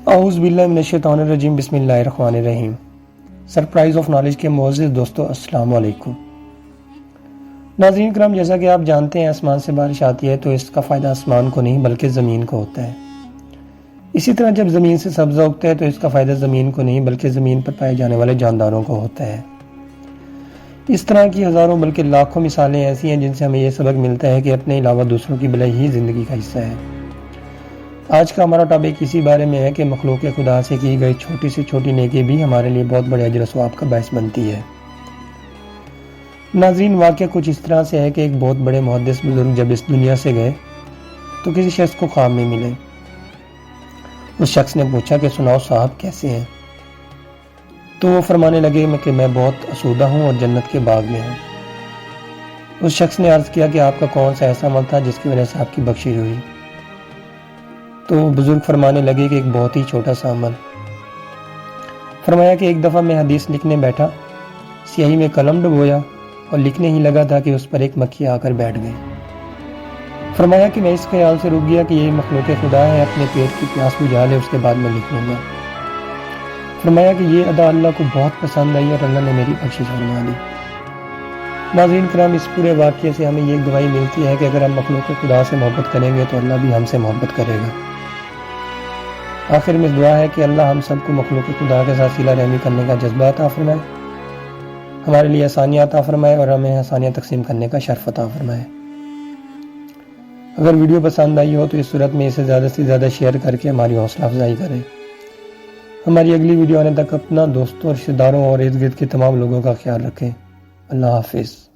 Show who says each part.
Speaker 1: اعوذ باللہ من الشیطان الرجیم، بسم اللہ الرحمن الرحیم۔ سرپرائز آف نالج کے معزز دوستو، السلام علیکم۔ ناظرین کرام، جیسا کہ آپ جانتے ہیں آسمان سے بارش آتی ہے تو اس کا فائدہ آسمان کو نہیں بلکہ زمین کو ہوتا ہے۔ اسی طرح جب زمین سے سبزہ اگتا ہے تو اس کا فائدہ زمین کو نہیں بلکہ زمین پر پائے جانے والے جانداروں کو ہوتا ہے۔ اس طرح کی ہزاروں بلکہ لاکھوں مثالیں ایسی ہیں جن سے ہمیں یہ سبق ملتا ہے کہ اپنے علاوہ دوسروں کی بھلائی ہی زندگی کا حصہ ہے۔ آج کا ہمارا ٹاپک اسی بارے میں ہے کہ مخلوق خدا سے کی گئی چھوٹی سے چھوٹی نیکی بھی ہمارے لیے بہت بڑے اجر و ثواب کا باعث بنتی ہے۔ ناظرین، واقعہ کچھ اس طرح سے ہے کہ ایک بہت بڑے محدث بزرگ جب اس دنیا سے گئے تو کسی شخص کو خواب میں ملے۔ اس شخص نے پوچھا کہ سناؤ صاحب کیسے ہیں؟ تو وہ فرمانے لگے کہ میں بہت آسودہ ہوں اور جنت کے باغ میں ہوں۔ اس شخص نے عرض کیا کہ آپ کا کون سا ایسا عمل تھا جس کی وجہ سے آپ کی بخشش ہوئی؟ تو بزرگ فرمانے لگے کہ ایک بہت ہی چھوٹا سا عمل۔ فرمایا کہ ایک دفعہ میں حدیث لکھنے بیٹھا، سیاہی میں قلم ڈبویا اور لکھنے ہی لگا تھا کہ اس پر ایک مکھی آ کر بیٹھ گئی۔ فرمایا کہ میں اس خیال سے رک گیا کہ یہ مخلوق خدا ہے، اپنے پیٹ کی پیاس بجھا لے، اس کے بعد میں لکھ لوں گا۔ فرمایا کہ یہ ادا اللہ کو بہت پسند آئی اور اللہ نے میری بخشش فرما دی۔ ناظرین کرام، اس پورے واقعے سے ہمیں یہ گواہی ملتی ہے کہ اگر ہم مخلوق خدا سے محبت کریں گے تو اللہ بھی ہم سے محبت کرے گا۔ آخر میں دعا ہے کہ اللہ ہم سب کو مخلوق خدا کے ساتھ صلہ رحمی کرنے کا جذبہ عطا فرمائے، ہمارے لیے آسانیاں عطا فرمائے اور ہمیں آسانیاں تقسیم کرنے کا شرف عطا فرمائے۔ اگر ویڈیو پسند آئی ہو تو اس صورت میں اسے زیادہ سے زیادہ شیئر کر کے ہماری حوصلہ افزائی کریں۔ ہماری اگلی ویڈیو آنے تک اپنا، دوستوں، رشتہ داروں اور ارد گرد کے تمام لوگوں کا خیال رکھیں۔ اللہ حافظ۔